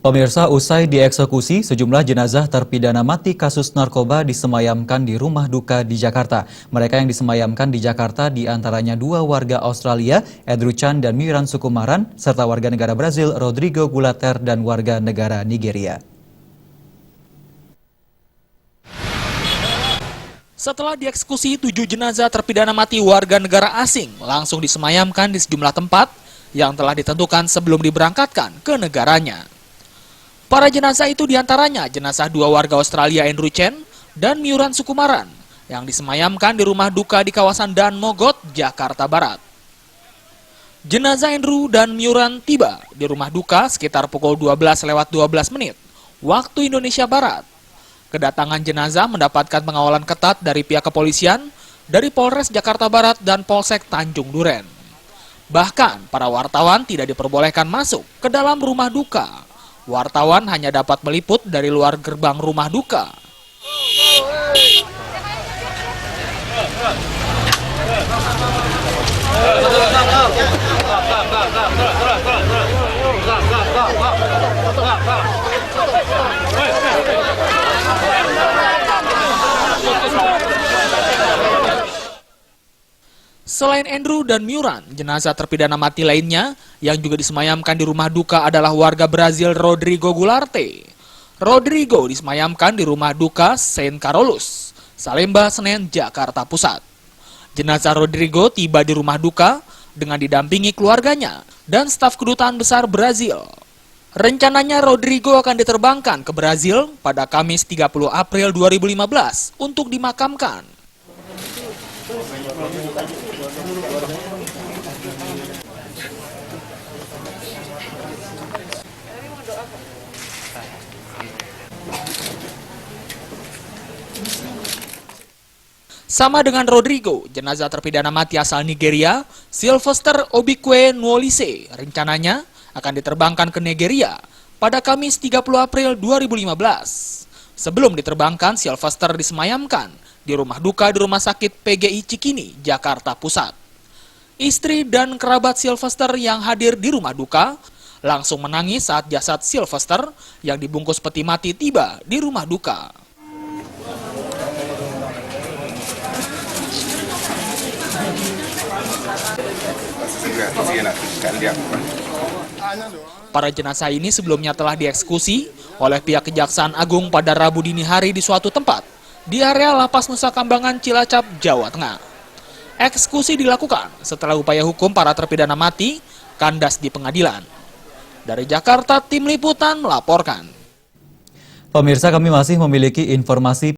Pemirsa, usai dieksekusi, sejumlah jenazah terpidana mati kasus narkoba disemayamkan di rumah duka di Jakarta. Mereka yang disemayamkan di Jakarta diantaranya dua warga Australia, Andrew Chan dan Miran Sukumaran, serta warga negara Brazil, Rodrigo Gulater, dan warga negara Nigeria. Setelah dieksekusi, 7 jenazah terpidana mati warga negara asing langsung disemayamkan di sejumlah tempat yang telah ditentukan sebelum diberangkatkan ke negaranya. Para jenazah itu diantaranya jenazah dua warga Australia Andrew Chen dan Miran Sukumaran yang disemayamkan di rumah duka di kawasan Dan Mogot, Jakarta Barat. Jenazah Andrew dan Miran tiba di rumah duka sekitar pukul 12:12 waktu Indonesia Barat. Kedatangan jenazah mendapatkan pengawalan ketat dari pihak kepolisian, dari Polres Jakarta Barat dan Polsek Tanjung Duren. Bahkan para wartawan tidak diperbolehkan masuk ke dalam rumah duka. Wartawan hanya dapat meliput dari luar gerbang rumah duka. Selain Andrew dan Miran, jenazah terpidana mati lainnya yang juga disemayamkan di rumah duka adalah warga Brazil Rodrigo Gularte. Rodrigo disemayamkan di rumah duka Saint Carolus, Salemba, Senen, Jakarta Pusat. Jenazah Rodrigo tiba di rumah duka dengan didampingi keluarganya dan staf kedutaan besar Brazil. Rencananya Rodrigo akan diterbangkan ke Brazil pada Kamis 30 April 2015 untuk dimakamkan. Sama dengan Rodrigo, jenazah terpidana mati asal Nigeria, Sylvester Obikwe Nwolise, rencananya akan diterbangkan ke Nigeria pada Kamis 30 April 2015. Sebelum diterbangkan, Sylvester disemayamkan di rumah duka di Rumah Sakit PGI Cikini, Jakarta Pusat. Istri dan kerabat Sylvester yang hadir di rumah duka langsung menangis saat jasad Sylvester yang dibungkus peti mati tiba di rumah duka. Para jenazah ini sebelumnya telah dieksekusi oleh pihak Kejaksaan Agung pada Rabu dini hari di suatu tempat di area Lapas Nusa Kambangan, Cilacap, Jawa Tengah. Eksekusi dilakukan setelah upaya hukum para terpidana mati kandas di pengadilan. Dari Jakarta, Tim Liputan melaporkan. Pemirsa, kami masih memiliki informasi